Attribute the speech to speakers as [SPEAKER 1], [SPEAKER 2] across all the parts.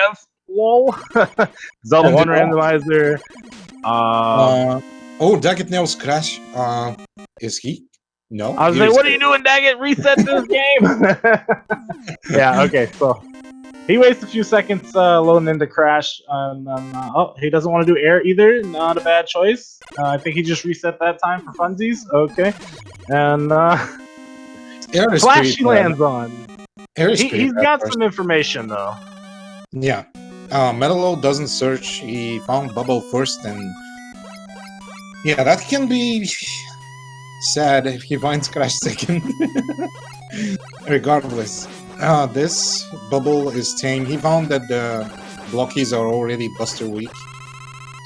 [SPEAKER 1] guess. Lol. Zelda 1 randomizer.
[SPEAKER 2] Oh, Dagit nails Crash. Is he? No.
[SPEAKER 1] I was like, what are you doing, Daggett? Reset this game. Yeah, okay, so he wastes a few seconds loading into Crash. Oh, he doesn't want to do air either. Not a bad choice. I think he just reset that time for funsies. Okay. And
[SPEAKER 2] Air is
[SPEAKER 1] Flash he
[SPEAKER 2] pretty bad.
[SPEAKER 1] lands on.
[SPEAKER 2] Air is
[SPEAKER 1] He's
[SPEAKER 2] bad
[SPEAKER 1] got
[SPEAKER 2] first.
[SPEAKER 1] some information, though.
[SPEAKER 2] Yeah. MetaLow doesn't search. He found Bubble first, and yeah, that can be sad if he finds Crash second. Regardless, this Bubble is tame. He found that the blockies are already Buster weak.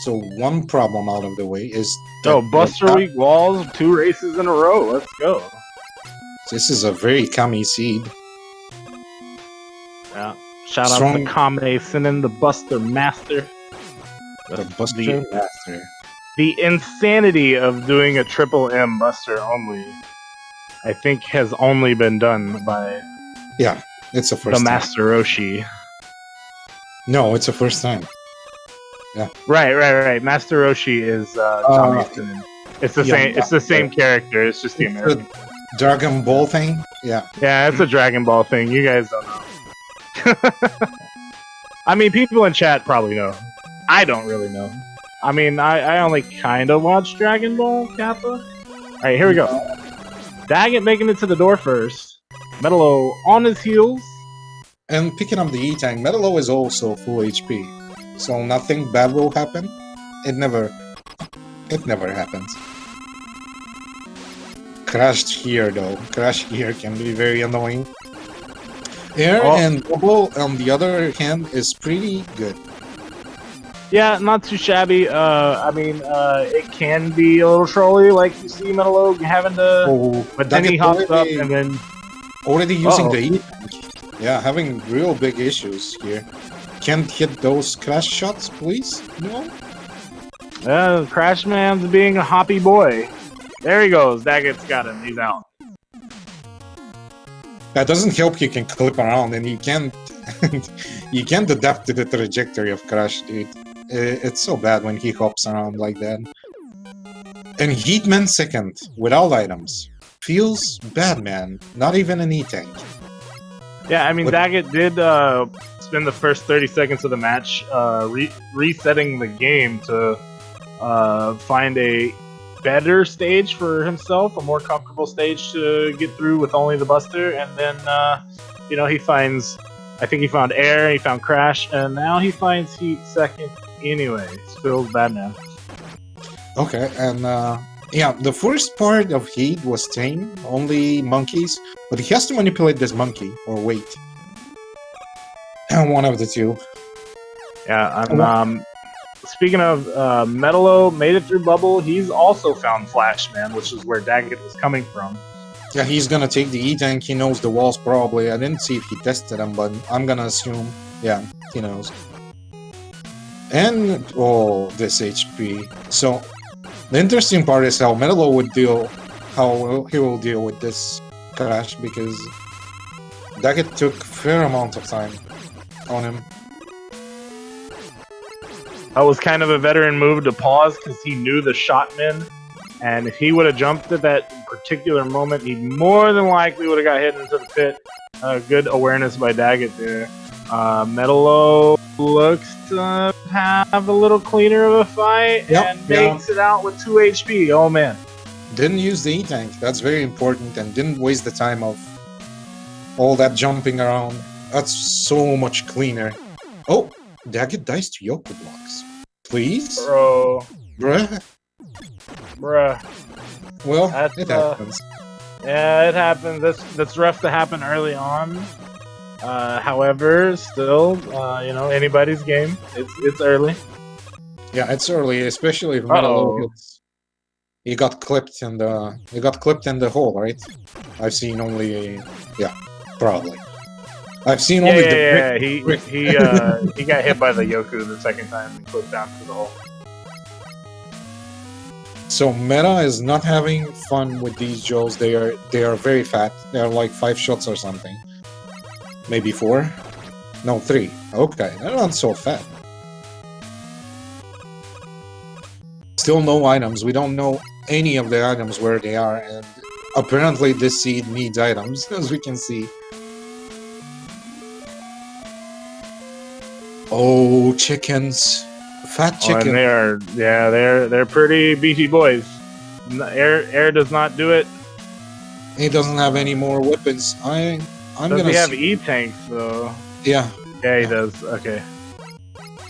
[SPEAKER 2] So one problem out of the way is
[SPEAKER 1] So Buster Week walls, 2 races in a row. Let's go.
[SPEAKER 2] This is a very Kami seed.
[SPEAKER 1] Yeah. Shout out to Kame sending the Buster Master.
[SPEAKER 2] The Buster Master.
[SPEAKER 1] The insanity of doing a triple M Buster only, I think, has only been done by
[SPEAKER 2] It's the first
[SPEAKER 1] the
[SPEAKER 2] time.
[SPEAKER 1] Master Roshi.
[SPEAKER 2] No, it's the first time. Yeah.
[SPEAKER 1] Right. Master Roshi is Kame Senen. It's the same. It's the same character. It's just the American.
[SPEAKER 2] Dragon Ball thing. Yeah.
[SPEAKER 1] Yeah, it's a Dragon Ball thing. You guys don't know. I mean, people in chat probably know. I don't really know. I mean, I only kind of watch Dragon Ball Kappa. Alright, here we go. Daggett making it to the door first. MetaLow on his heels.
[SPEAKER 2] And picking up the E-Tank, MetaLow is also full HP. So nothing bad will happen. It never happens. Crashed here though. Crash here can be very annoying. Air and Bubble, on the other hand, is pretty good.
[SPEAKER 1] Yeah, not too shabby. I mean, it can be a little trolly, like you see MetaLow having to... but then he hops up and then...
[SPEAKER 2] Already using the E-Tank. Yeah, having real big issues here. Can't hit those crash shots, please? No?
[SPEAKER 1] Crash Man's being a hoppy boy. There he goes. Daggett's got him. He's out.
[SPEAKER 2] That doesn't help. You can clip around, and you can't you can't adapt to the trajectory of Crash, dude. It's so bad when he hops around like that. And Heatman second without items feels bad, man. Not even an E-Tank.
[SPEAKER 1] Yeah, I mean, Daggett did spend the first 30 seconds of the match resetting the game to find a better stage for himself, a more comfortable stage to get through with only the Buster, and then he finds, I think he found Air, he found Crash, and now he finds Heat second anyway. It feels bad now.
[SPEAKER 2] Okay, and yeah, the first part of Heat was tame, only monkeys, but he has to manipulate this monkey, or wait. And one of the two.
[SPEAKER 1] Yeah, I'm speaking of MetaLow made it through Bubble. He's also found Flashman, which is where Daggett was coming from.
[SPEAKER 2] Yeah, he's gonna take the E-Tank. He knows the walls probably. I didn't see if he tested them, but I'm gonna assume, yeah, he knows. And this HP. So the interesting part is how MetaLow would deal, how he will deal with this Crash, because Daggett took a fair amount of time on him.
[SPEAKER 1] That was kind of a veteran move to pause because he knew the shotman, and if he would have jumped at that particular moment, he more than likely would have got hit into the pit. Good awareness by Daggett there. MetaLow looks to have a little cleaner of a fight and makes it out with 2 HP. Oh man.
[SPEAKER 2] Didn't use the E-Tank, that's very important, and didn't waste the time of all that jumping around. That's so much cleaner. Oh! Daggett dies to Yoku blocks. Please?
[SPEAKER 1] Bro.
[SPEAKER 2] Bruh. Well, it happens.
[SPEAKER 1] Yeah, it happens. That's rough to happen early on. However, still, anybody's game. It's early.
[SPEAKER 2] Yeah, it's early, especially if MetaLow he got clipped in the hole, right? I've seen only probably. I've seen only
[SPEAKER 1] he got hit by the Yoku the second time and clipped down to the hole.
[SPEAKER 2] So Meta is not having fun with these Joes. They are very fat. They are like 5 shots or something. Maybe 4? No, 3. Okay, they're not so fat. Still no items. We don't know any of the items where they are, and apparently this seed needs items, as we can see. Oh, chickens. Fat
[SPEAKER 1] Oh, and
[SPEAKER 2] chicken.
[SPEAKER 1] they're pretty beefy boys. Air does not do it.
[SPEAKER 2] He doesn't have any more weapons. I'm
[SPEAKER 1] Does
[SPEAKER 2] gonna
[SPEAKER 1] he have
[SPEAKER 2] see-
[SPEAKER 1] E-tanks though?
[SPEAKER 2] Yeah.
[SPEAKER 1] Yeah, he does. Okay.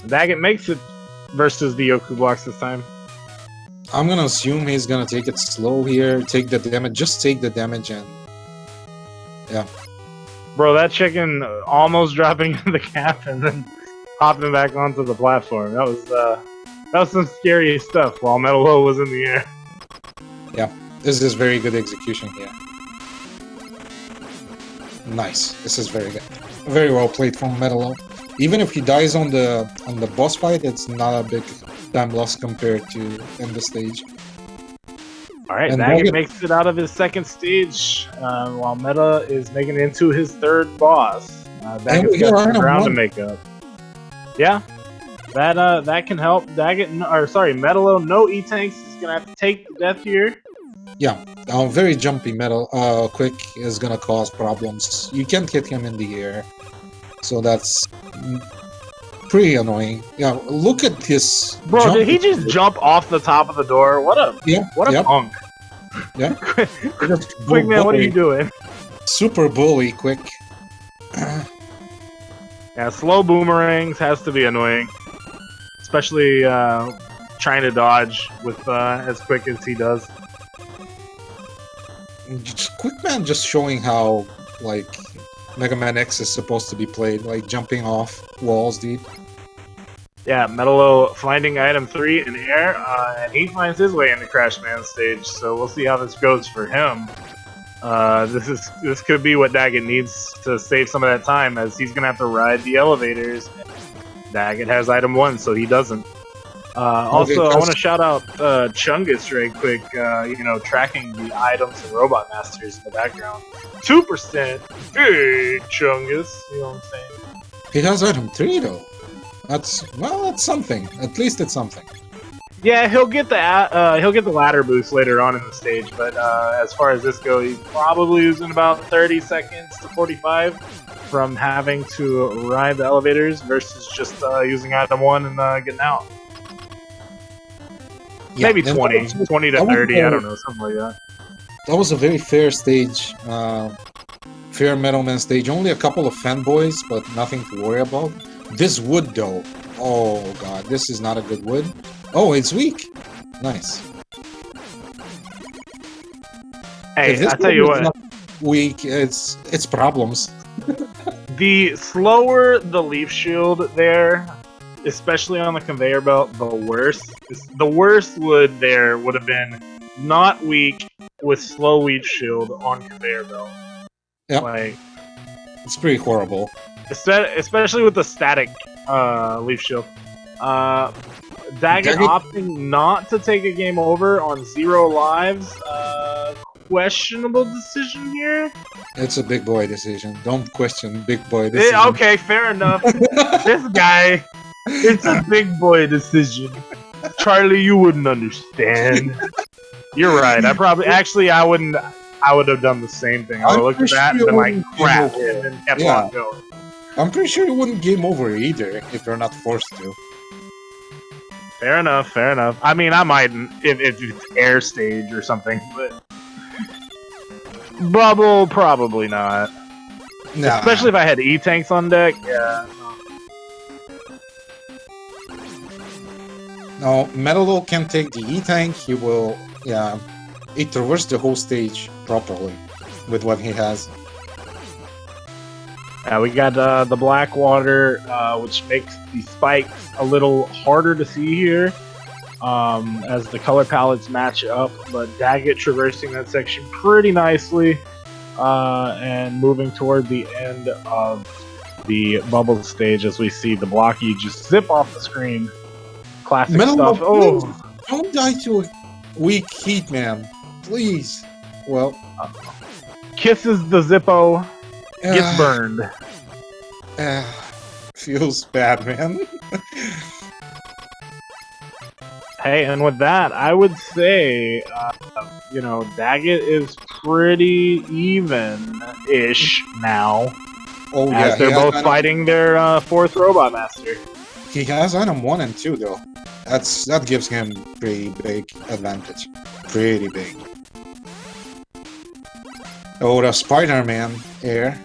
[SPEAKER 1] Dagit makes it versus the Yoku blocks this time.
[SPEAKER 2] I'm gonna assume he's gonna take it slow here, take the damage, just take the damage and...
[SPEAKER 1] Bro, that chicken almost dropping in the cap and then hopping back onto the platform. That was some scary stuff while MetaLow was in the air.
[SPEAKER 2] This is very good execution here. Nice. This is very good. Very well played from MetaLow. Even if he dies on the boss fight, it's not a big time loss compared to in the stage.
[SPEAKER 1] Alright,
[SPEAKER 2] And
[SPEAKER 1] Dagit
[SPEAKER 2] Dagit-
[SPEAKER 1] makes it out of his second stage, while Meta is making it into his third boss.
[SPEAKER 2] And we
[SPEAKER 1] Dagit's got
[SPEAKER 2] got
[SPEAKER 1] some
[SPEAKER 2] item
[SPEAKER 1] ground to
[SPEAKER 2] one.
[SPEAKER 1] make up. Yeah, that can help. MetaLow, no E-tanks, is gonna have to take the death here.
[SPEAKER 2] Yeah, very jumpy metal. Quick is gonna cause problems. You can't hit him in the air, so that's pretty annoying. Yeah, look at his.
[SPEAKER 1] Bro,
[SPEAKER 2] jump.
[SPEAKER 1] did he just jump off the top of the door? What a
[SPEAKER 2] Yeah,
[SPEAKER 1] punk.
[SPEAKER 2] yeah.
[SPEAKER 1] Quick man, what are you doing?
[SPEAKER 2] Super bully, quick.
[SPEAKER 1] Yeah, slow boomerangs has to be annoying. Especially trying to dodge with as quick as he does.
[SPEAKER 2] Quick man just showing how like Mega Man X is supposed to be played, like jumping off walls, dude.
[SPEAKER 1] Yeah, MetaLow finding item 3 in air, and he finds his way into Crash Man's stage, so we'll see how this goes for him. This could be what Dagit needs to save some of that time, as he's gonna have to ride the elevators. Dagit has item 1, so he doesn't. Also, I want to shout out Chungus right quick, tracking the items and Robot Masters in the background. 2%! Hey, Chungus! You know what I'm saying?
[SPEAKER 2] He has item 3 though. That's something. At least it's something.
[SPEAKER 1] Yeah, he'll get the ladder boost later on in the stage, but as far as this goes, he's probably losing about 30 seconds to 45 from having to ride the elevators versus just using item 1 and getting out.
[SPEAKER 2] Yeah,
[SPEAKER 1] Maybe
[SPEAKER 2] and
[SPEAKER 1] 20
[SPEAKER 2] that was-
[SPEAKER 1] to
[SPEAKER 2] that was
[SPEAKER 1] 30, I don't know, something like that.
[SPEAKER 2] That was a very fair stage. Fair Metal Man stage. Only a couple of fanboys, but nothing to worry about. This wood though. Oh god, this is not a good wood. Oh, it's weak. Nice.
[SPEAKER 1] Hey,
[SPEAKER 2] If this
[SPEAKER 1] I tell you
[SPEAKER 2] wood is
[SPEAKER 1] what,
[SPEAKER 2] not weak, it's problems.
[SPEAKER 1] the slower the leaf shield there, especially on the conveyor belt, the worse. The worst wood there would have been not weak with slow leaf shield on conveyor belt.
[SPEAKER 2] Yep.
[SPEAKER 1] Like,
[SPEAKER 2] It's pretty horrible.
[SPEAKER 1] especially with the static leaf shield. Dagit opting not to take a game over on 0 lives. Questionable decision here.
[SPEAKER 2] It's a big boy decision. Don't question big boy decision.
[SPEAKER 1] Okay, fair enough. This guy, it's a big boy decision. Charlie, you wouldn't understand. You're right. I wouldn't. I would have done the same thing. I would have looked at that and been like, crap, and then kept on going.
[SPEAKER 2] I'm pretty sure it wouldn't game over either if you're not forced to.
[SPEAKER 1] Fair enough, fair enough. I mean, I might if it's air stage or something, but bubble probably not.
[SPEAKER 2] Nah.
[SPEAKER 1] Especially if I had E-tanks on deck. Yeah.
[SPEAKER 2] No, MetaLow can take the E-tank. He will, he traversed the whole stage properly with what he has.
[SPEAKER 1] We got the black water, which makes the spikes a little harder to see here, as the color palettes match up. But Dagit traversing that section pretty nicely, and moving toward the end of the bubble stage as we see the blocky just zip off the screen. Classic
[SPEAKER 2] MetaLow,
[SPEAKER 1] stuff. Oh,
[SPEAKER 2] don't die to a weak heat, man. Please. Well,
[SPEAKER 1] kisses the Zippo, gets burned.
[SPEAKER 2] Feels bad, man.
[SPEAKER 1] Hey, and with that, I would say, you know, Daggett is pretty even-ish now.
[SPEAKER 2] Oh yeah,
[SPEAKER 1] as they're both fighting their fourth Robot Master.
[SPEAKER 2] He has item 1 and 2 though. That gives him pretty big advantage. Pretty big. Oh, the Spider-Man air.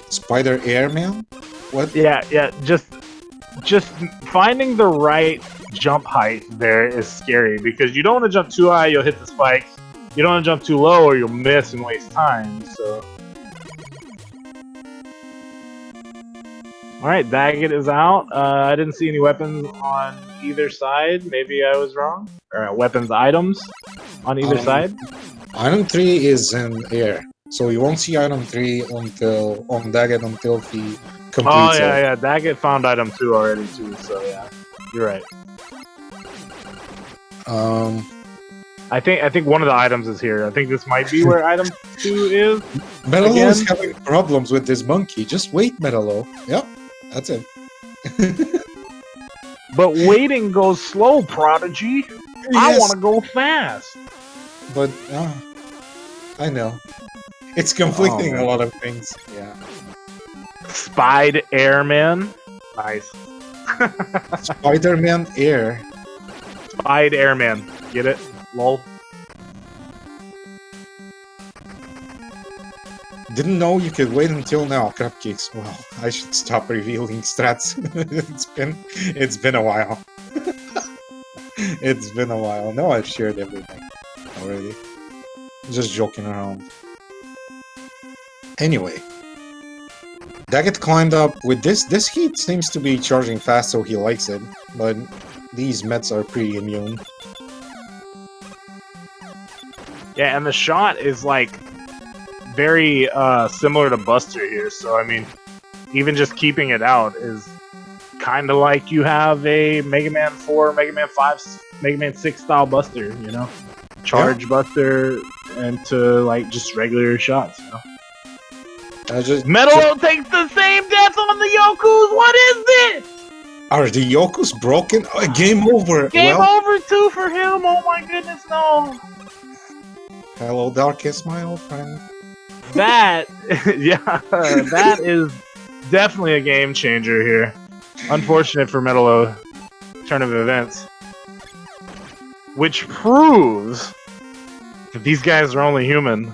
[SPEAKER 2] Spider Airman? What?
[SPEAKER 1] Yeah, just finding the right jump height there is scary because you don't want to jump too high, you'll hit the spikes. You don't want to jump too low or you'll miss and waste time, so... Alright, Daggett is out. I didn't see any weapons on either side. Maybe I was wrong. Or weapons items on either side.
[SPEAKER 2] Item 3 is in air. So you won't see item 3 on Daggett until he completes
[SPEAKER 1] Oh yeah, Daggett found item 2 already too, so yeah. You're right. I think one of the items is here. I think this might be where item 2 is.
[SPEAKER 2] MetaLow is having problems with this monkey. Just wait, MetaLow. Yep, that's it.
[SPEAKER 1] But waiting goes slow, Prodigy. Yes. I want to go fast.
[SPEAKER 2] But, I know. It's conflicting a lot of things. Yeah.
[SPEAKER 1] Spied Airman. Nice.
[SPEAKER 2] Spider-Man Air.
[SPEAKER 1] Spied Airman. Get it? Lol.
[SPEAKER 2] Didn't know you could wait until now, Cupcakes. Well, I should stop revealing strats. It's been a while. It's been a while. No, I've shared everything already. Just joking around. Anyway. Daggett climbed up with this. This heat seems to be charging fast, so he likes it. But these mets are pretty immune.
[SPEAKER 1] Yeah, and the shot is like very similar to Buster here. So I mean, even just keeping it out is kind of like you have a Mega Man 4, Mega Man 5, Mega Man 6 style Buster. You know, charge Buster into like just regular shots. You know. MetaLow takes the same death on the Yokus! What is this?
[SPEAKER 2] Are the Yokus broken? Oh, game over!
[SPEAKER 1] Game over too for him! Oh my goodness, no!
[SPEAKER 2] Hello, Darkest, my old friend.
[SPEAKER 1] That, yeah, that is definitely a game changer here. Unfortunate for MetaLow turn of events. Which proves that these guys are only human.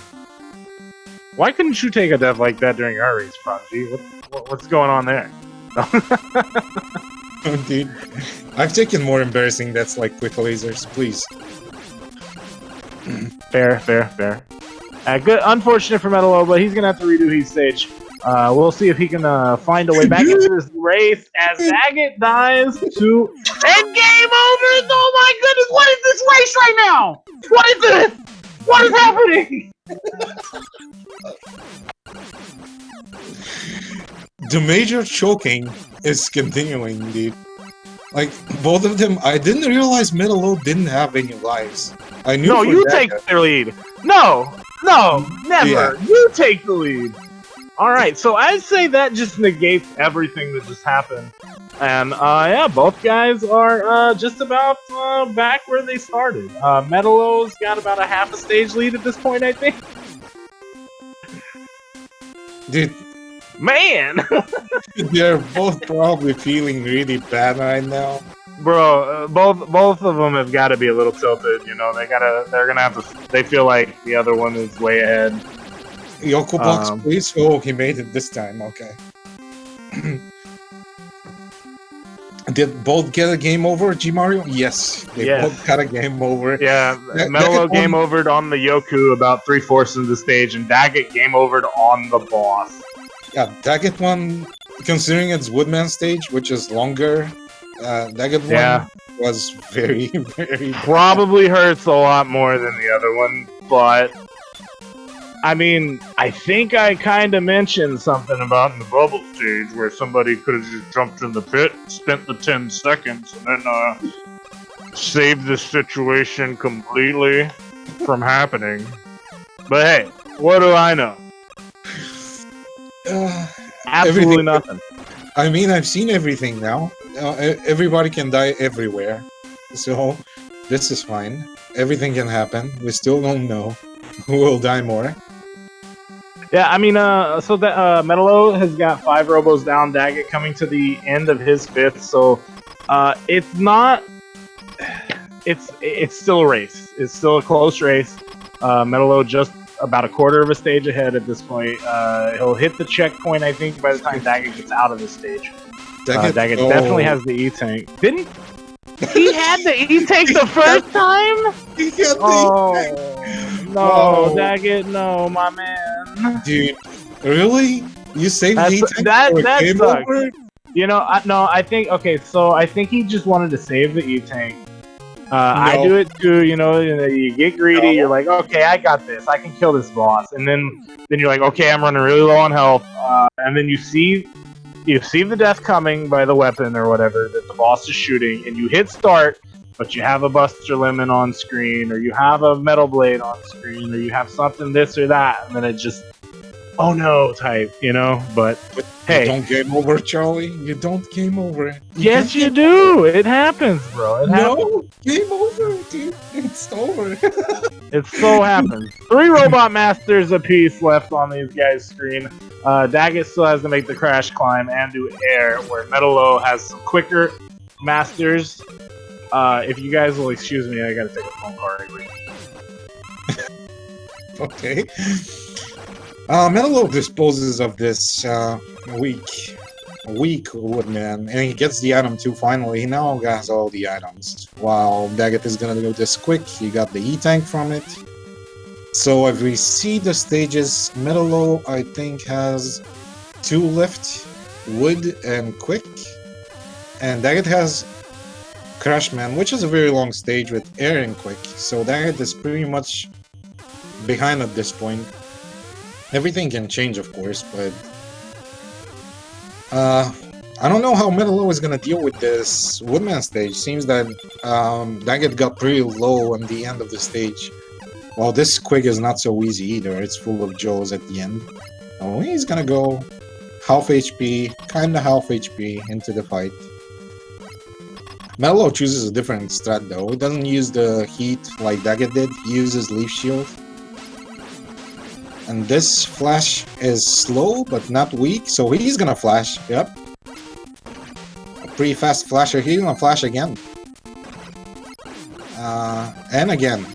[SPEAKER 1] Why couldn't you take a death like that during our race, Prodigy? What's going on there?
[SPEAKER 2] Oh, dude. I've taken more embarrassing deaths like quick lasers, please.
[SPEAKER 1] Fair. Good, unfortunate for MetaLow, but he's gonna have to redo his stage. We'll see if he can find a way back into this race as Daggett dies to... And game over! Oh my goodness, what is this race right now? What is this? What is happening?
[SPEAKER 2] The major choking is continuing, dude. Like, both of them, I didn't realize MetaLow didn't have any lives. I knew.
[SPEAKER 1] No, you take the lead. No, never. Yeah. You take the lead. Alright, so I'd say that just negates everything that just happened. And, yeah, both guys are just about back where they started. MetaLow's got about a half a stage lead at this point, I think.
[SPEAKER 2] Dude.
[SPEAKER 1] Man!
[SPEAKER 2] They're both probably feeling really bad right now.
[SPEAKER 1] Bro, both of them have got to be a little tilted, you know, they're gonna have to, they feel like the other one is way ahead.
[SPEAKER 2] Yoko Box, please. Oh, he made it this time, okay. Did both get a game over, G Mario? Yes, they both got a game over.
[SPEAKER 1] Yeah, MetaLow game overed on the Yoku about 3/4 of the stage, and Daggett game overed on the boss.
[SPEAKER 2] Yeah, Daggett won, considering it's Woodman stage, which is longer. Daggett one was very, very
[SPEAKER 1] probably hurts a lot more than the other one, but I mean, I think I kind of mentioned something about in the bubble stage where somebody could have just jumped in the pit, spent the 10 seconds, and then saved the situation completely from happening. But hey, what do I know? Absolutely nothing.
[SPEAKER 2] I mean, I've seen everything now. Everybody can die everywhere. So, this is fine. Everything can happen. We still don't know who will die more.
[SPEAKER 1] Yeah, I mean, so that MetaLow has got 5 robos down. Dagit coming to the end of his 5th, so it's not. It's still a race. It's still a close race. MetaLow just about a quarter of a stage ahead at this point. He'll hit the checkpoint, I think, by the time Dagit gets out of the stage. Dagit definitely has the E-Tank. Didn't he had the E-Tank the first time?
[SPEAKER 2] He got
[SPEAKER 1] the no, Dagit, no, my man.
[SPEAKER 2] Dude, really? You saved the E-Tank for
[SPEAKER 1] that
[SPEAKER 2] game
[SPEAKER 1] sucks.
[SPEAKER 2] over?
[SPEAKER 1] You know, I think he just wanted to save the E-Tank. I do it too, you know, you get greedy, you're like, okay, I got this, I can kill this boss, and then you're like, okay, I'm running really low on health, and then you see the death coming by the weapon or whatever that the boss is shooting, and you hit start, but you have a Buster Lemon on screen, or you have a Metal Blade on screen, or you have something this or that, and then it just, oh no type, you know, but hey.
[SPEAKER 2] You don't game over, Charlie. You don't game over.
[SPEAKER 1] Yes, you do. It happens, bro. It happens.
[SPEAKER 2] Game over, dude. It's over.
[SPEAKER 1] It so happens. 3 Robot Masters apiece left on these guys' screen. Dagit still has to make the crash climb and do air, where MetaLow has some quicker masters. If you guys will excuse me, I gotta take a phone call right quick.
[SPEAKER 2] Okay. MetaLow disposes of this weak Woodman, and he gets the item too finally. He now has all the items. While Dagit is gonna go this quick, he got the E-Tank from it. So if we see the stages, MetaLow, I think, has 2 left, Wood and Quick. And Dagit has Crashman, which is a very long stage with Air and Quick. So Dagit is pretty much behind at this point. Everything can change, of course, but I don't know how MetaLow is gonna deal with this Woodman stage. Seems that Dagit got pretty low on the end of the stage. Well, this Quick is not so easy either. It's full of Joes at the end. Oh, he's gonna go half HP, kinda half HP into the fight. MetaLow chooses a different strat though. He doesn't use the heat like Dagit did. He uses Leaf Shield. And this flash is slow, but not weak, so he's gonna flash, yep. A pretty fast flasher, he's gonna flash again. And again.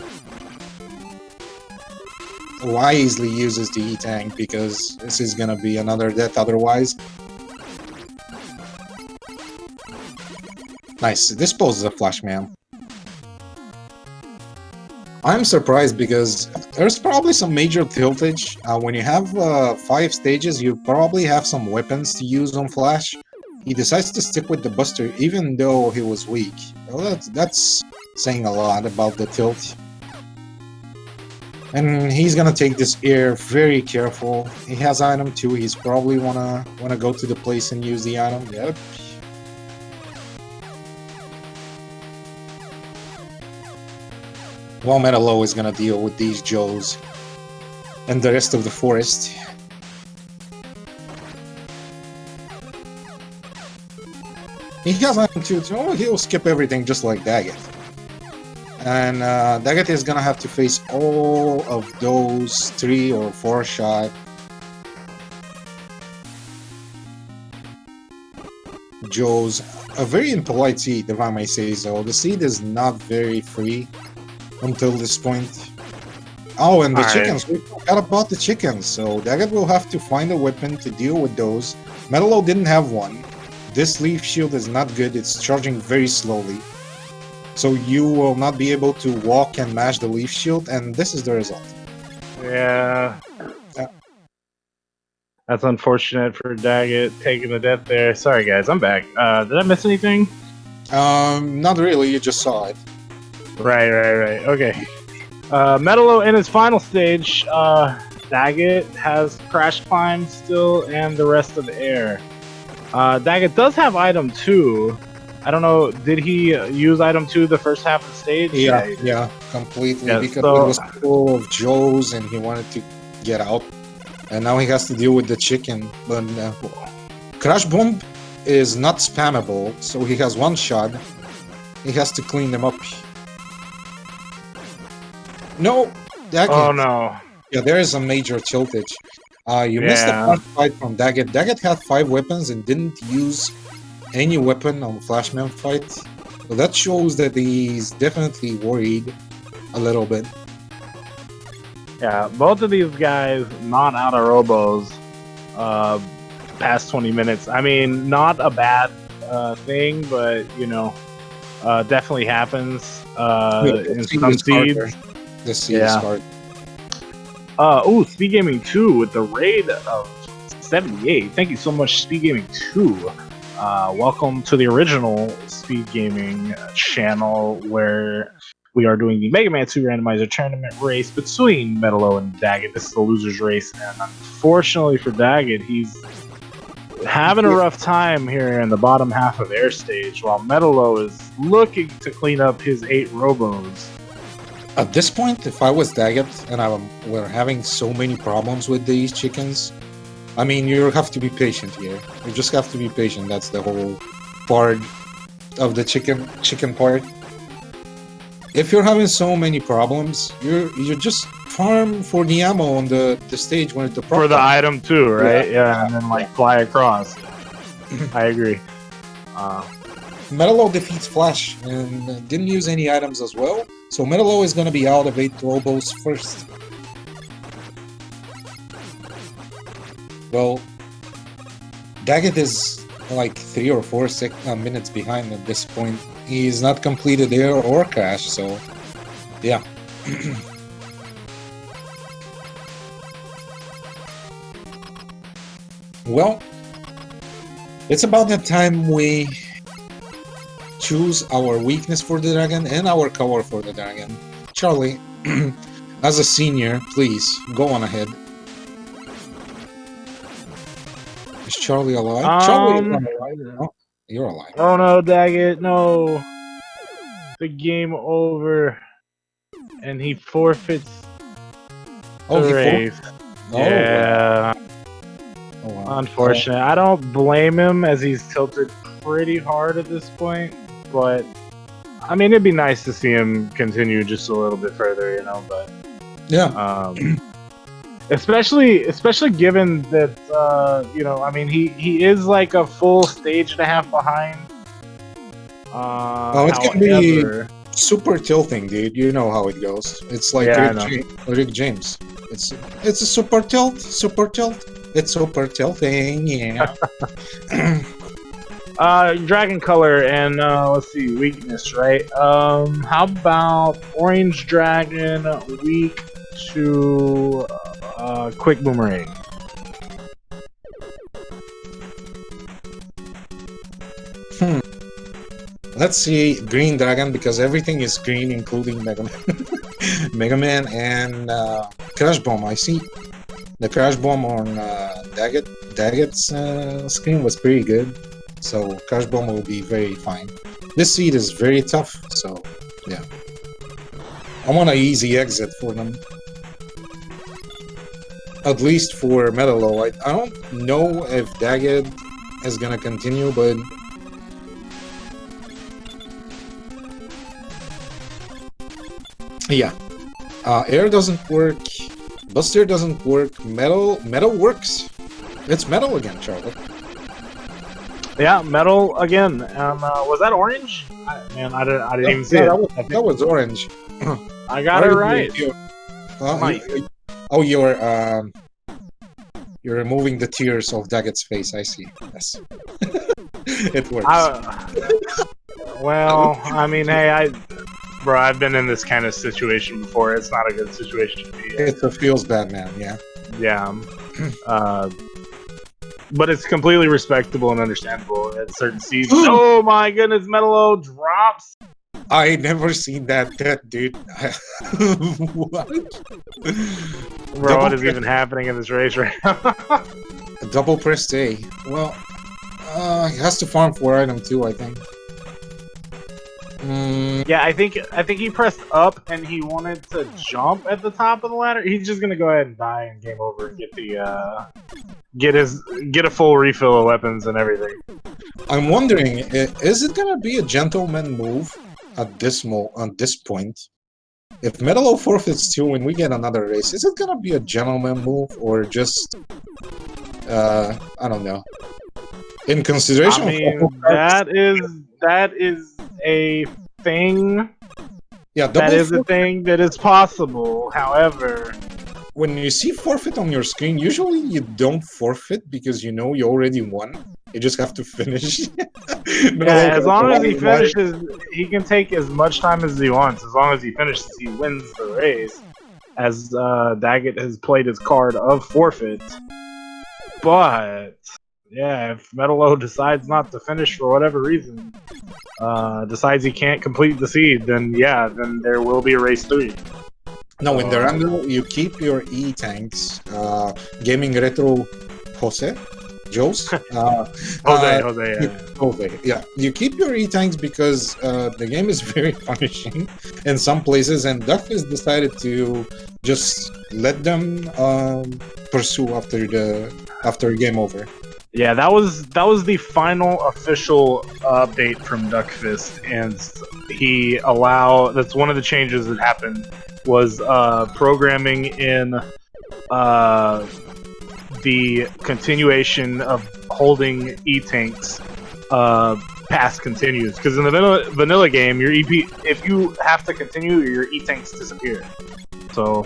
[SPEAKER 2] Wisely uses the E-Tank, because this is gonna be another death otherwise. Nice, this poses a flash, man. I'm surprised because there's probably some major tiltage. When you have 5 stages, you probably have some weapons to use on Flash. He decides to stick with the Buster even though he was weak. Well, that's saying a lot about the tilt. And he's gonna take this air very careful. He has item 2, he's probably wanna go to the place and use the item. Yep. While MetaLow is gonna deal with these Joes and the rest of the forest. He has item 2, so he'll skip everything just like Dagit. And Dagit is gonna have to face all of those 3 or 4 shot Joes. A very impolite seed, if I may say so. The seed is not very free until this point. Oh, and the chickens. We forgot about the chickens. So Dagit will have to find a weapon to deal with those. MetaLow didn't have one. This Leaf Shield is not good. It's charging very slowly. So you will not be able to walk and mash the Leaf Shield, and this is the result.
[SPEAKER 1] Yeah. That's unfortunate for Dagit taking the death there. Sorry guys, I'm back. Did I miss anything?
[SPEAKER 2] Not really, you just saw it.
[SPEAKER 1] Right. Okay. MetaLow in his final stage. Dagit has Crash Climb still and the rest of the air. Dagit does have item 2. I don't know, did he use item 2 the first half of the stage?
[SPEAKER 2] Yeah, completely.
[SPEAKER 1] Yeah,
[SPEAKER 2] because
[SPEAKER 1] so,
[SPEAKER 2] it was full of Joes and he wanted to get out. And now he has to deal with the chicken. But Crash Bomb is not spammable, so he has one shot. He has to clean them up. No! Dagit.
[SPEAKER 1] Oh no.
[SPEAKER 2] Yeah, there is a major tiltage. You missed the flash fight from Dagit. Dagit had 5 weapons and didn't use any weapon on Flashman fight. So that shows that he's definitely worried a little bit.
[SPEAKER 1] Yeah, both of these guys not out of robos past 20 minutes. I mean, not a bad thing, but you know, definitely happens in some seeds.
[SPEAKER 2] The seed is hard.
[SPEAKER 1] SpeedGaming 2 with the raid of 78. Thank you so much, SpeedGaming 2. Welcome to the original SpeedGaming channel where we are doing the Mega Man 2 Randomizer tournament race between MetaLow and Dagit. This is the loser's race, and unfortunately for Dagit, he's having a rough time here in the bottom half of air stage, while MetaLow is looking to clean up his 8 robos.
[SPEAKER 2] At this point, if I was Dagit and we're having so many problems with these chickens, I mean, you have to be patient here. You just have to be patient. That's the whole part of the chicken part. If you're having so many problems, you just farm for the ammo on the stage when it's the
[SPEAKER 1] for the item too, right? Yeah, and then like fly across. I agree.
[SPEAKER 2] MetaLow defeats Flash and didn't use any items as well, so MetaLow is going to be out of 8 robos first. Well, Dagit is like 3 or 4 minutes behind at this point. He's not completed air or crash, so yeah. Well, it's about that time we choose our weakness for the dragon and our cover for the dragon. Charlie, as a senior, please go on ahead. Is Charlie alive? Charlie, you're alive. Oh, you're alive.
[SPEAKER 1] Oh no, Dagit, no. The game over. And he forfeits the race. Yeah.
[SPEAKER 2] Oh, wow.
[SPEAKER 1] Unfortunate. I don't blame him as he's tilted pretty hard at this point. But, I mean, it'd be nice to see him continue just a little bit further, you know, but...
[SPEAKER 2] Yeah.
[SPEAKER 1] Especially given that, you know, I mean, he is like a full stage and a half behind.
[SPEAKER 2] Oh, it's gonna be super tilting, dude. You know how it goes. It's like Rick James. It's a super tilt. It's super tilting, yeah.
[SPEAKER 1] Dragon color and let's see, weakness, right? How about orange dragon weak to quick boomerang?
[SPEAKER 2] Let's see, green dragon, because everything is green, including Mega Man. Mega Man and Crash Bomb. I see the Crash Bomb on Dagit's screen was pretty good, so Crash Bomb will be very fine. This seed is very tough, so yeah. I want an easy exit for them. At least for MetaLow. I don't know if Dagit is gonna continue, but yeah. Air doesn't work. Buster doesn't work. Metal works. It's metal again, Charlie.
[SPEAKER 1] Yeah, metal again. Was that orange? I didn't even see it.
[SPEAKER 2] That was orange.
[SPEAKER 1] I got it right.
[SPEAKER 2] You're removing the tears of Dagit's face. I see. Yes, it works.
[SPEAKER 1] Well, I mean, hey, bro, I've been in this kind of situation before. It's not a good situation to be in.
[SPEAKER 2] It feels bad, man. Yeah.
[SPEAKER 1] Yeah. But it's completely respectable and understandable at certain seasons. Oh my goodness, MetaLow drops.
[SPEAKER 2] I never seen that dude. What?
[SPEAKER 1] Bro, what is even happening in this race right now?
[SPEAKER 2] Double press A. Well, he has to farm for item 2, I think.
[SPEAKER 1] Yeah, I think he pressed up and he wanted to jump at the top of the ladder. He's just gonna go ahead and die and game over and get the get a full refill of weapons and everything.
[SPEAKER 2] I'm wondering, is it gonna be a gentleman move at this point? If MetaLow forfeits 2 when we get another race, is it gonna be a gentleman move or just I don't know? In consideration
[SPEAKER 1] I mean, that is a thing.
[SPEAKER 2] Yeah,
[SPEAKER 1] that is a thing that is possible. However,
[SPEAKER 2] when you see forfeit on your screen, usually you don't forfeit because you know you already won. You just have to finish.
[SPEAKER 1] yeah, as long as he finishes, he can take as much time as he wants. As long as he finishes, he wins the race. As Dagit has played his card of forfeit. But yeah, if MetaLow decides not to finish for whatever reason, decides he can't complete the seed, then yeah, then there will be a race 3.
[SPEAKER 2] No, in the random, you keep your E-tanks. Gaming Retro Jose?
[SPEAKER 1] Jose,
[SPEAKER 2] yeah. You keep your E-tanks because the game is very punishing in some places, and Duck has decided to just let them pursue after game over.
[SPEAKER 1] Yeah, that was the final official update from Duckfist, and that's one of the changes that happened was programming in the continuation of holding E-tanks past continues, because in the vanilla game, your EP, if you have to continue, your E-tanks disappear. So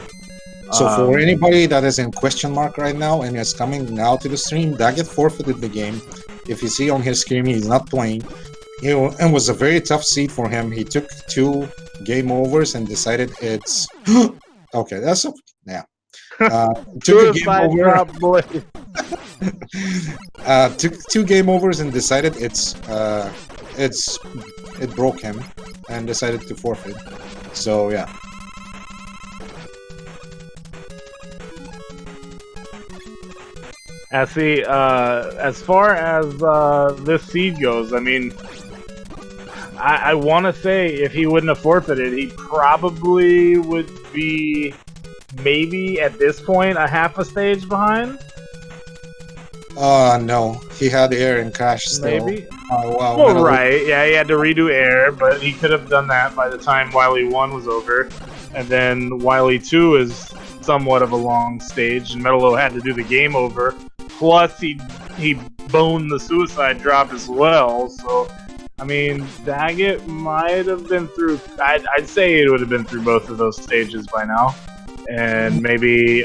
[SPEAKER 2] for anybody that is in question mark right now and is coming now to the stream, Dagit forfeited the game. If you see on his screen, he's not playing. It was a very tough seed for him. He took 2 game overs and decided it's okay. That's yeah. Took a game over. Took 2 game overs and decided it broke him and decided to forfeit. So yeah.
[SPEAKER 1] See, as far as this seed goes, I mean, I want to say if he wouldn't have forfeited, he probably would be maybe at this point a half a stage behind.
[SPEAKER 2] No, he had air and crash still.
[SPEAKER 1] Maybe.
[SPEAKER 2] Wow.
[SPEAKER 1] Well, right, yeah, he had to redo air, but he could have done that by the time Wily 1 was over, and then Wily 2 is somewhat of a long stage, and MetaLow had to do the game over. Plus, he boned the suicide drop as well. So, I mean, Dagit might have been through. I'd say it would have been through both of those stages by now, and maybe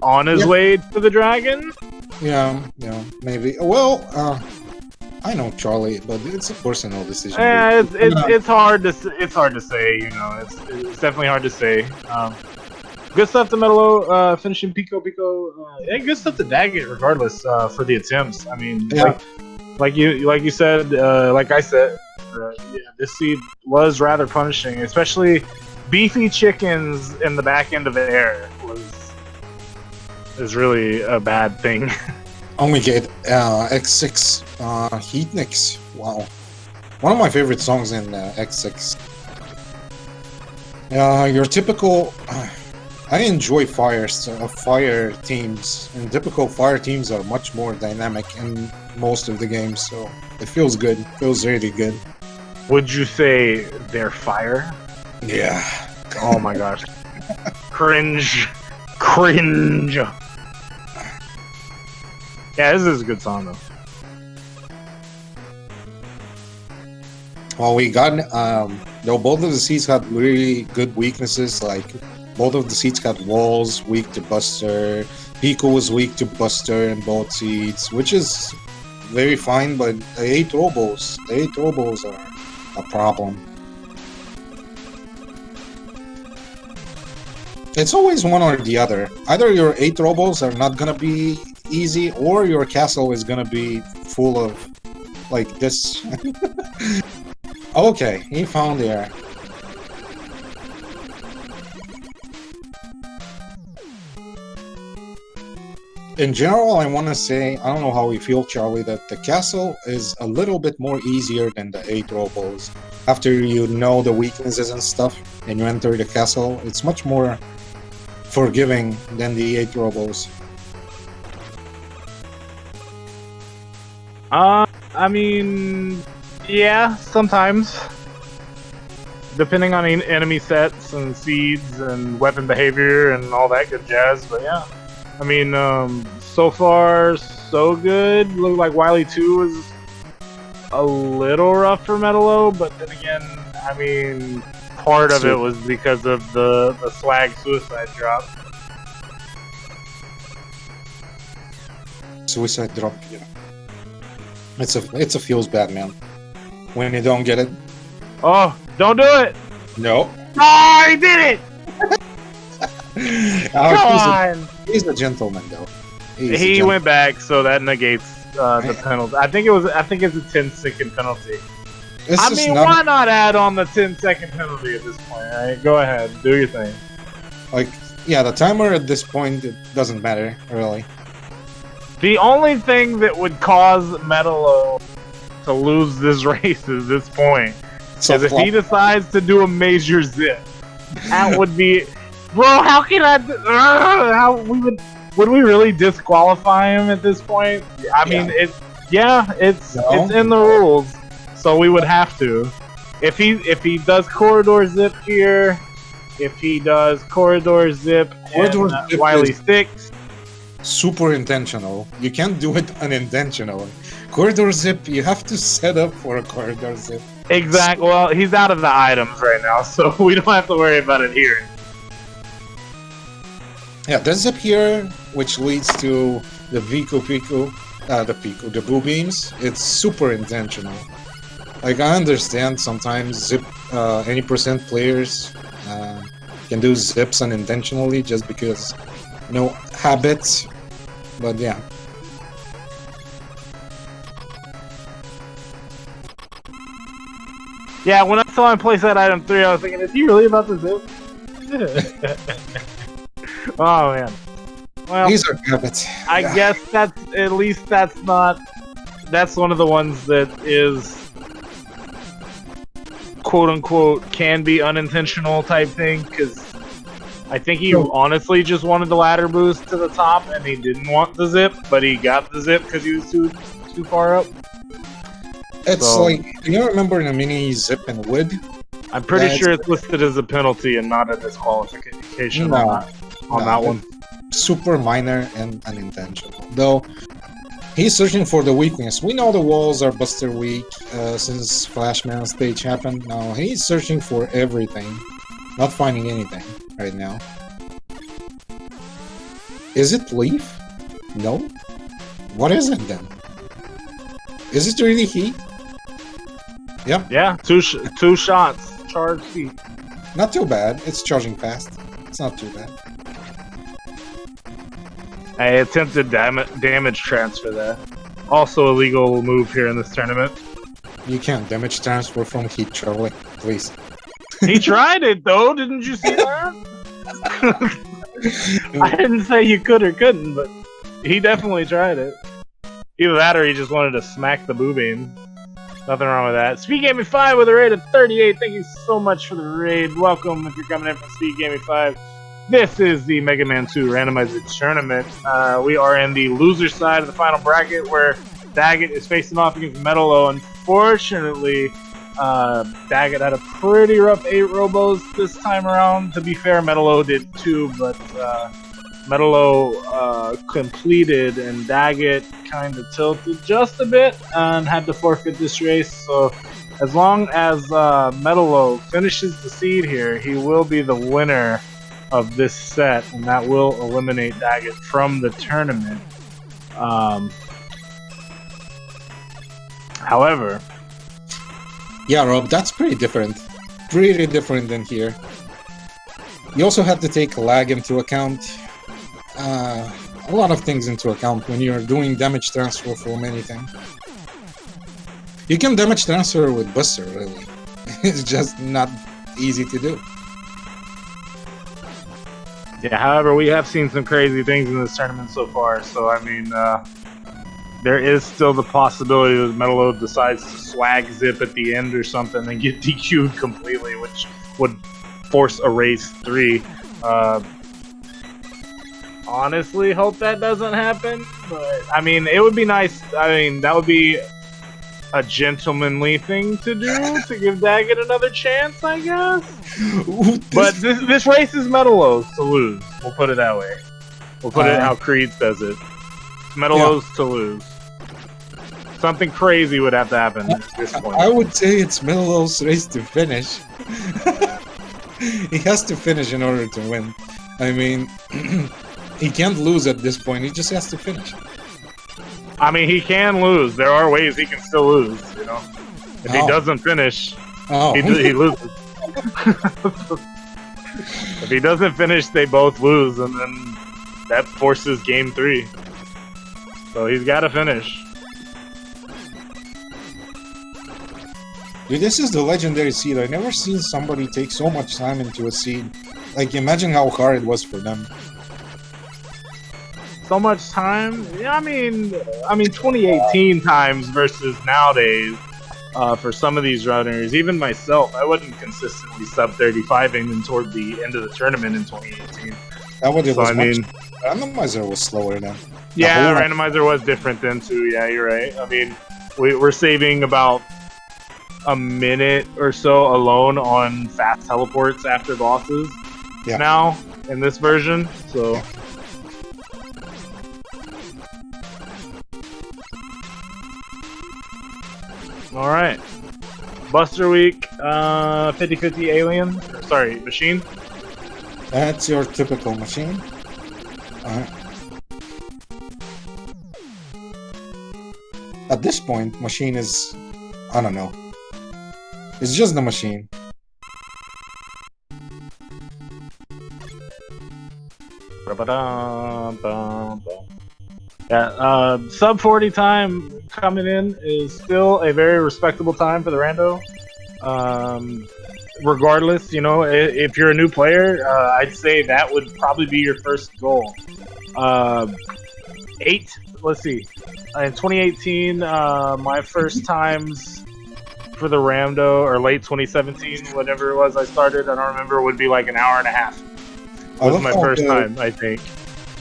[SPEAKER 1] on his way to the dragon.
[SPEAKER 2] Yeah, maybe. Well, I know Charlie, but it's a personal decision.
[SPEAKER 1] Yeah, it's hard to say. You know, it's definitely hard to say. Good stuff to MetaLow, finishing Pico. And good stuff to Dagit, regardless, for the attempts. I mean,
[SPEAKER 2] yeah.
[SPEAKER 1] like you said, like I said, this seed was rather punishing, especially beefy chickens in the back end of the air is really a bad thing.
[SPEAKER 2] Oh my god, X6 Heatniks. Wow, one of my favorite songs in X6. Your typical. I enjoy fire teams, and typical fire teams are much more dynamic in most of the games, so it feels good. It feels really good.
[SPEAKER 1] Would you say they're fire?
[SPEAKER 2] Yeah.
[SPEAKER 1] Oh my gosh. Cringe. Yeah, this is a good song though.
[SPEAKER 2] Well, we got though both of the seeds had really good weaknesses, like both of the seeds got walls, weak to Buster. Pico was weak to Buster in both seeds, which is very fine, but the 8 Robos are a problem. It's always one or the other. Either your 8 Robos are not gonna be easy, or your castle is gonna be full of like this. Okay, he found air. In general, I want to say, I don't know how you feel, Charlie, that the castle is a little bit more easier than the 8 Robos. After you know the weaknesses and stuff, and you enter the castle, it's much more forgiving than the 8 Robos.
[SPEAKER 1] I mean, yeah, sometimes. Depending on enemy sets and seeds and weapon behavior and all that good jazz, but yeah. I mean, so far, so good. Looked like Wily 2 was a little rough for MetaLow, but then again, I mean, part of it was because of the swag suicide drop.
[SPEAKER 2] Suicide drop, yeah. It's a feels bad, man. When you don't get it.
[SPEAKER 1] Oh, don't do it!
[SPEAKER 2] No.
[SPEAKER 1] Oh, he did it! Come on!
[SPEAKER 2] He's a gentleman, though.
[SPEAKER 1] He went back, so that negates the penalty. I think it's a 10-second penalty. I mean, why not add on the 10-second penalty at this point? Right? Go ahead, do your thing.
[SPEAKER 2] Like, yeah, the timer at this point, it doesn't matter really.
[SPEAKER 1] The only thing that would cause MetaLow to lose this race at this point is if he decides to do a major zip. That would be, bro. How can I? How would we really disqualify him at this point? I mean, it's in the rules, so we would have to. If he does corridor zip here, if he does corridor zip and Wily 6.
[SPEAKER 2] Super intentional. You can't do it unintentionally. Corridor zip, you have to set up for a corridor zip.
[SPEAKER 1] Exactly. Well, he's out of the items right now, so we don't have to worry about it here.
[SPEAKER 2] Yeah, there's zip here, which leads to the the boo beams. It's super intentional. Like, I understand sometimes zip, any percent players can do zips unintentionally just because no habits. But yeah.
[SPEAKER 1] Yeah, when I saw him place that item 3, I was thinking, is he really about to zip? Oh man. Well,
[SPEAKER 2] these are habits.
[SPEAKER 1] I guess that's one of the ones that is quote unquote can be unintentional type thing, because I think he honestly just wanted the ladder boost to the top and he didn't want the zip, but he got the zip because he was too far up.
[SPEAKER 2] It's like, you remember in a mini zip and wood?
[SPEAKER 1] I'm pretty sure it's listed as a penalty and not a disqualification on that one.
[SPEAKER 2] Super minor and unintentional. Though, he's searching for the weakness. We know the walls are Buster weak since Flashman stage happened. Now, he's searching for everything. Not finding anything right now. Is it Leaf? No? What is it then? Is it really heat? Yep.
[SPEAKER 1] Yeah, two shots. Charge heat.
[SPEAKER 2] Not too bad. It's charging fast. It's not too bad.
[SPEAKER 1] I attempted damage transfer there. Also a legal move here in this tournament.
[SPEAKER 2] You can't damage transfer from heat, Charlie. Please.
[SPEAKER 1] He tried it though, didn't you see that? I didn't say you could or couldn't, but he definitely tried it. Either that or he just wanted to smack the boo beam. Nothing wrong with that. SpeedGaming 5 with a raid of 38. Thank you so much for the raid. Welcome if you're coming in from SpeedGaming 5. This is the Mega Man 2 Randomizer tournament. We are in the loser side of the final bracket where Dagit is facing off against MetaLow. Unfortunately, Dagit had a pretty rough 8 robos this time around. To be fair, MetaLow did too, but MetaLow completed and Dagit kind of tilted just a bit and had to forfeit this race. So as long as MetaLow finishes the seed here, he will be the winner of this set, and that will eliminate Dagit from the tournament. However,
[SPEAKER 2] yeah, Rob, that's pretty different. Pretty different than here. You also have to take lag into account. A lot of things into account when you're doing damage transfer from anything. You can damage transfer with Buster, really. It's just not easy to do.
[SPEAKER 1] Yeah, however, we have seen some crazy things in this tournament so far, so I mean, there is still the possibility that MetaLow decides to swag zip at the end or something and get DQ'd completely, which would force a race 3. Honestly, hope that doesn't happen, but I mean, it would be nice. I mean, that would be a gentlemanly thing to do to give Daggett another chance, I guess. But this race is MetaLow's to lose. We'll put it that way. We'll put it how Creed says it. MetaLow's to lose. Something crazy would have to happen at this point.
[SPEAKER 2] I would say it's MetaLow's race to finish. He has to finish in order to win. I mean, he can't lose at this point. He just has to finish.
[SPEAKER 1] I mean, he can lose. There are ways he can still lose, you know? If he doesn't finish, he loses. If he doesn't finish, they both lose, and then that forces game 3. So he's got to finish.
[SPEAKER 2] Dude, this is the legendary seed. I've never seen somebody take so much time into a seed. Like, imagine how hard it was for them.
[SPEAKER 1] So much time? Yeah, I mean 2018 times versus nowadays. For some of these runners, even myself, I wasn't consistently sub 35 aiming toward the end of the tournament in 2018.
[SPEAKER 2] That was
[SPEAKER 1] I mean,
[SPEAKER 2] Randomizer was slower then.
[SPEAKER 1] Yeah, Randomizer was different then too. Yeah, you're right. I mean, we're saving about a minute or so alone on fast teleports after bosses now in this version. So. All right, Buster Week, 50-50 alien. Sorry, machine.
[SPEAKER 2] That's your typical machine. At this point, machine is, I don't know. It's just the machine.
[SPEAKER 1] Yeah, sub 40 time coming in is still a very respectable time for the rando. Regardless, you know, if you're a new player, I'd say that would probably be your first goal. 8, let's see. In 2018, my first times for the rando, or late 2017, whatever it was I started, I don't remember, would be like an hour and a half. Was my first time, I think.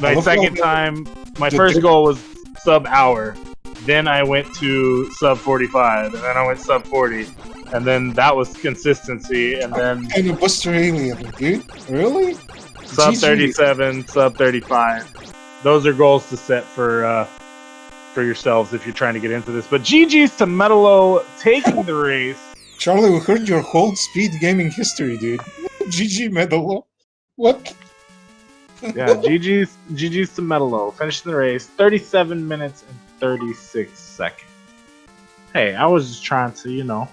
[SPEAKER 1] My second time, my first goal was sub hour. Then I went to sub 45, and then I went sub 40, and then that was consistency, and then
[SPEAKER 2] kind of Buster Alien, dude. Really?
[SPEAKER 1] Sub 37, sub 35. Those are goals to set for yourselves if you're trying to get into this. But GG's to MetaLow taking the race.
[SPEAKER 2] Charlie, we heard your whole speed gaming history, dude. GG MetaLow. What?
[SPEAKER 1] Yeah, GG's to MetaLow. Finishing the race, 37 minutes and 36 seconds. Hey, I was just trying to, you know,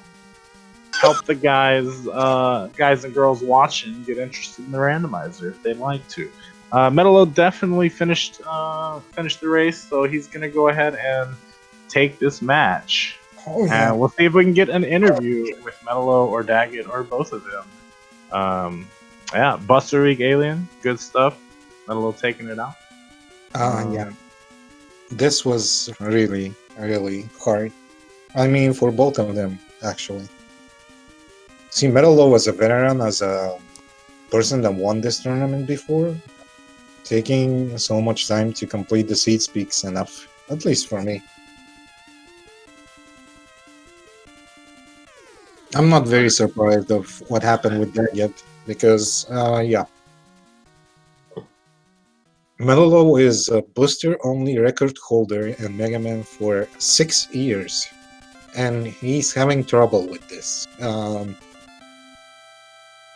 [SPEAKER 1] help the guys and girls watching get interested in the randomizer if they'd like to. MetaLow definitely finished the race, so he's gonna go ahead and take this match.
[SPEAKER 2] Oh, yeah.
[SPEAKER 1] And we'll see if we can get an interview with MetaLow or Dagit or both of them. Yeah, Buster Week Alien, good stuff. MetaLow taking it out.
[SPEAKER 2] Yeah. This was really, really hard. I mean, for both of them, actually. See, MetaLow was a veteran, as a person that won this tournament before. Taking so much time to complete the seed speaks enough, at least for me. I'm not very surprised of what happened with that yet, because, yeah. MetaLow is a booster-only record holder in Mega Man for 6 years, and he's having trouble with this.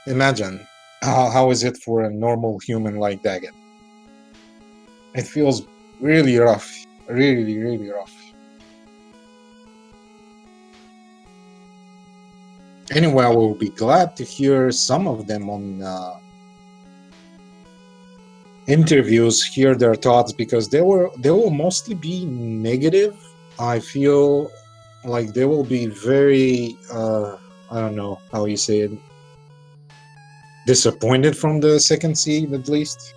[SPEAKER 2] Imagine, how is it for a normal human like Daggett? It feels really rough, really, really rough. Anyway, I will be glad to hear some of them on interviews, hear their thoughts, because they will mostly be negative. I feel like they will be very I don't know how you say it, disappointed from the second seed, at least.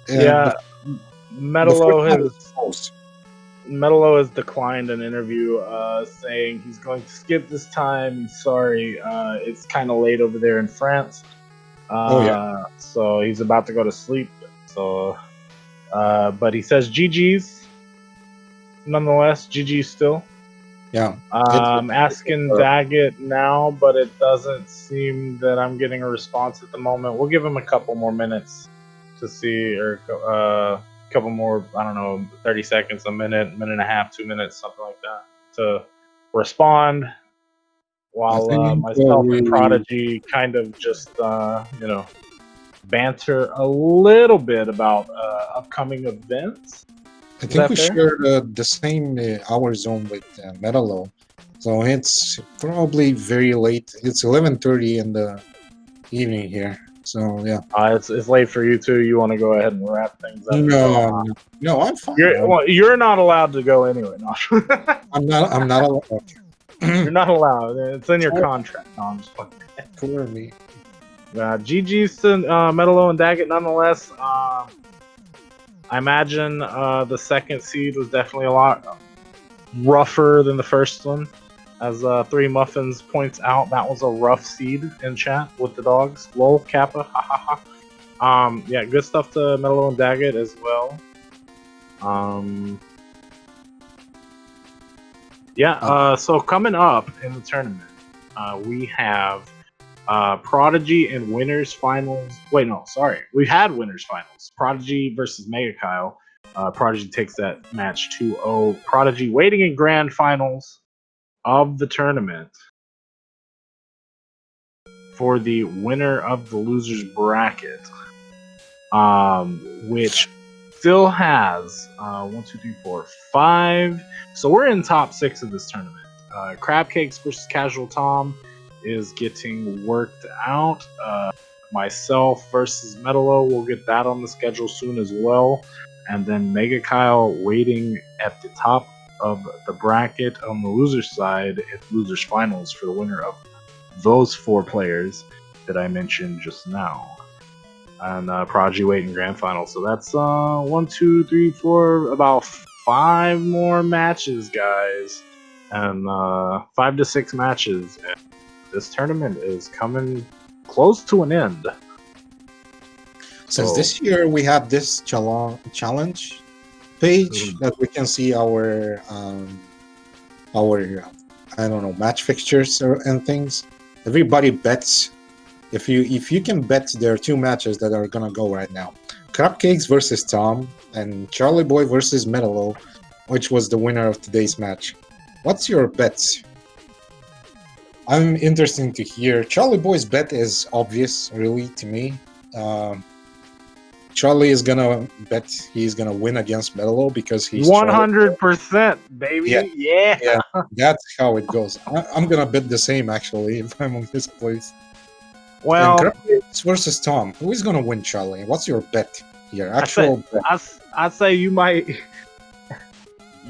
[SPEAKER 2] And
[SPEAKER 1] yeah, MetaLow has declined an interview, saying he's going to skip this time. He's sorry. It's kind of late over there in France. So he's about to go to sleep. So, but he says GG's. Nonetheless, GG's still.
[SPEAKER 2] Yeah.
[SPEAKER 1] I'm asking Dagit now, but it doesn't seem that I'm getting a response at the moment. We'll give him a couple more minutes to see, or a couple more, I don't know, 30 seconds, a minute, minute and a half, 2 minutes, something like that, to respond. While myself and Prodigy kind of just, banter a little bit about upcoming events.
[SPEAKER 2] I think we share the same hour zone with MetaLow, so it's probably very late. It's 11:30 in the evening here, so yeah.
[SPEAKER 1] It's late for you too. You want to go ahead and wrap things up?
[SPEAKER 2] No, I'm fine.
[SPEAKER 1] You're not allowed to go anyway. No.
[SPEAKER 2] I'm not allowed.
[SPEAKER 1] You're not allowed. It's in your contract. No, I'm just fucking.
[SPEAKER 2] For me.
[SPEAKER 1] GG's to MetaLow and Dagit nonetheless. I imagine the second seed was definitely a lot rougher than the first one. As Three Muffins points out, that was a rough seed in chat with the dogs. Lol, Kappa, ha ha ha. Yeah, good stuff to MetaLow and Dagit as well. So coming up in the tournament, we have Prodigy and Winners Finals. Wait, no, sorry. We've had Winners Finals. Prodigy versus Mega Kyle. Prodigy takes that match 2-0. Prodigy waiting in Grand Finals of the tournament for the winner of the losers bracket, which still has 1, 2, 3, 4, 5. So we're in top 6 of this tournament. Crab Cakes versus Casual Tom is getting worked out. Myself versus MetaLow, we'll get that on the schedule soon as well. And then Mega Kyle waiting at the top of the bracket on the loser's side at losers finals for the winner of those 4 players that I mentioned just now. And Prodigy waiting grand final. So that's 1, 2, 3, 4, about 5 more matches, guys. And 5 to 6 matches. And this tournament is coming close to an end.
[SPEAKER 2] Since this year we have this challenge page that we can see our I don't know, match fixtures and things. Everybody bets. If you can bet, there are 2 matches that are gonna go right now: Cupcakes versus Tom and Charlie Boy versus MetaLow, which was the winner of today's match. What's your bets? I'm interested to hear. Charlie Boy's bet is obvious, really, to me. Charlie is gonna bet he's gonna win against MetaLow because he's
[SPEAKER 1] 100%, baby. Yeah.
[SPEAKER 2] That's how it goes. I'm gonna bet the same, actually, if I'm on this place.
[SPEAKER 1] Well,
[SPEAKER 2] Cupcakes versus Tom. Who is gonna win, Charlie? What's your bet here? Actual bet.
[SPEAKER 1] I'd say you might.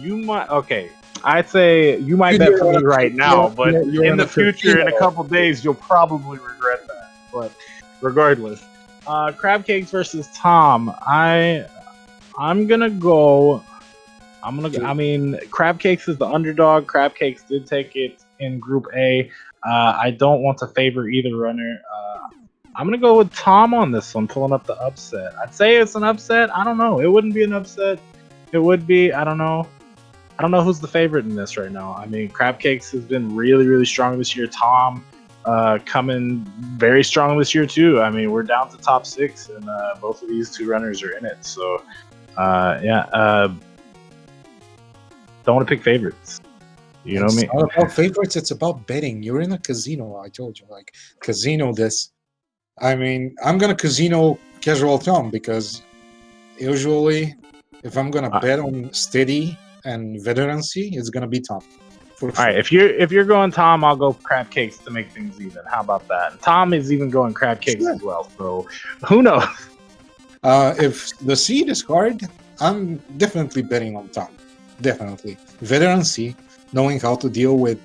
[SPEAKER 1] Okay. I'd say you might bet for me right now, but in the future, in a couple days, you'll probably regret that. But regardless, Crab Cakes versus Tom. I'm gonna go. I mean, Crab Cakes is the underdog. Crab Cakes did take it in Group A. I don't want to favor either runner. I'm gonna go with Tom on this one, pulling up the upset. I'd say it's an upset. I don't know. It wouldn't be an upset. It would be. I don't know. I don't know who's the favorite in this right now. I mean, Crab Cakes has been really, really strong this year. Tom coming very strong this year too. I mean, we're down to top 6, and both of these 2 runners are in it. So, don't want to pick favorites. You know me.
[SPEAKER 2] It's not about favorites. It's about betting. You're in a casino. I told you, like casino this. I mean, I'm gonna casino Casual Tom because usually, if I'm gonna bet on steady and veterancy, it's gonna be Tom. For sure.
[SPEAKER 1] All right, if you're going Tom, I'll go Crab Cakes to make things even. How about that? And Tom is even going Crab Cakes as well. So who knows?
[SPEAKER 2] If the seed is hard, I'm definitely betting on Tom. Definitely veterancy, knowing how to deal with,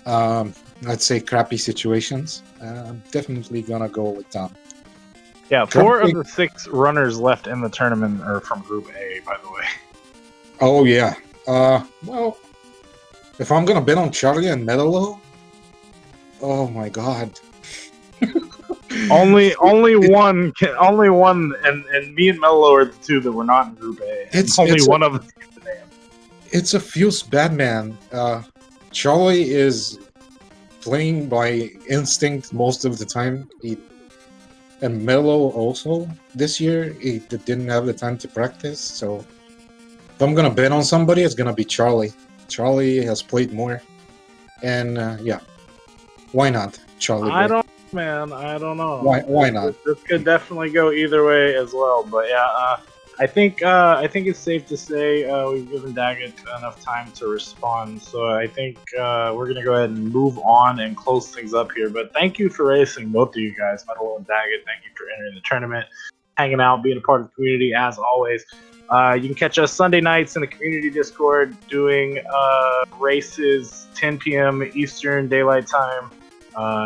[SPEAKER 2] let's say, crappy situations. I'm definitely gonna go with Tom.
[SPEAKER 1] Yeah, 4 of the 6 runners left in the tournament are from Group A, by the way.
[SPEAKER 2] Oh yeah. Well, if I'm gonna bet on Charlie and MetaLow, oh my god.
[SPEAKER 1] only one, and me and MetaLow are the 2 that were not in Group A. It's one of us.
[SPEAKER 2] It's a fuse bad man. Charlie is playing by instinct most of the time. And MetaLow also this year, he didn't have the time to practice. So if I'm gonna bet on somebody, it's gonna be Charlie. Charlie has played more, and yeah, why not, Charlie?
[SPEAKER 1] I
[SPEAKER 2] Boy?
[SPEAKER 1] don't, man. I don't know.
[SPEAKER 2] Why not?
[SPEAKER 1] This could definitely go either way as well. But yeah, I think it's safe to say we've given Daggett enough time to respond. So I think we're gonna go ahead and move on and close things up here. But thank you for racing, both of you guys, MetaLow and Daggett. Thank you for entering the tournament, hanging out, being a part of the community as always. You can catch us Sunday nights in the community Discord doing races 10 p.m. Eastern Daylight Time.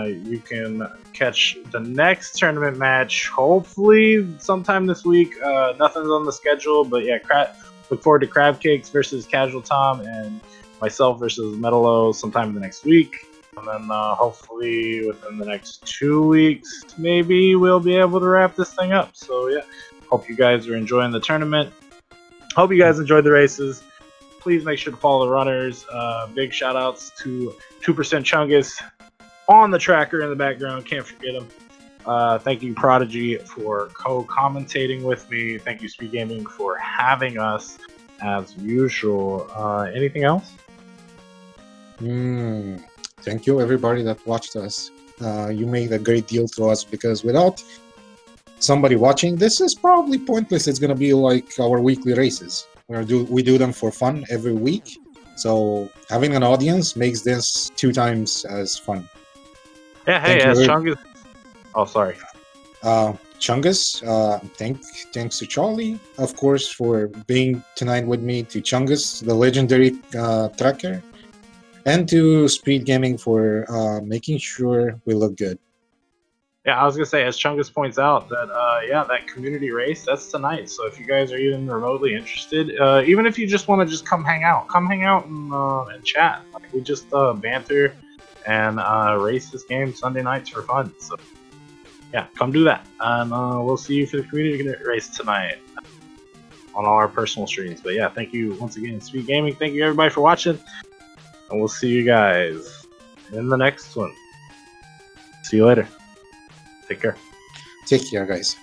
[SPEAKER 1] You can catch the next tournament match hopefully sometime this week. Nothing's on the schedule, but yeah, look forward to Crab Cakes versus Casual Tom and myself versus MetaLow sometime the next week. And then hopefully within the next 2 weeks, maybe we'll be able to wrap this thing up. So yeah, hope you guys are enjoying the tournament. Hope you guys enjoyed the races. Please make sure to follow the runners. Big shout outs to 2% Chungus on the tracker in the background. Can't forget him. Thank you, Prodigy, for co-commentating with me. Thank you, SpeedGaming, for having us as usual. Anything else?
[SPEAKER 2] Thank you, everybody that watched us. You made a great deal to us, because without somebody watching, this is probably pointless. It's gonna be like our weekly races. We do them for fun every week. So having an audience makes this 2 times as fun.
[SPEAKER 1] Yeah, hey, as Chungus. Oh, sorry.
[SPEAKER 2] Chungus, thanks to Charlie, of course, for being tonight with me, to Chungus, the legendary tracker, and to SpeedGaming for making sure we look good.
[SPEAKER 1] Yeah, I was gonna say, as Chungus points out, that that community race, that's tonight. So if you guys are even remotely interested, even if you just want to just come hang out and chat. Like, we just banter and race this game Sunday nights for fun. So yeah, come do that, and we'll see you for the community race tonight on all our personal streams. But yeah, thank you once again, SpeedGaming. Thank you everybody for watching, and we'll see you guys in the next one. See you later. Take care.
[SPEAKER 2] Take care, guys.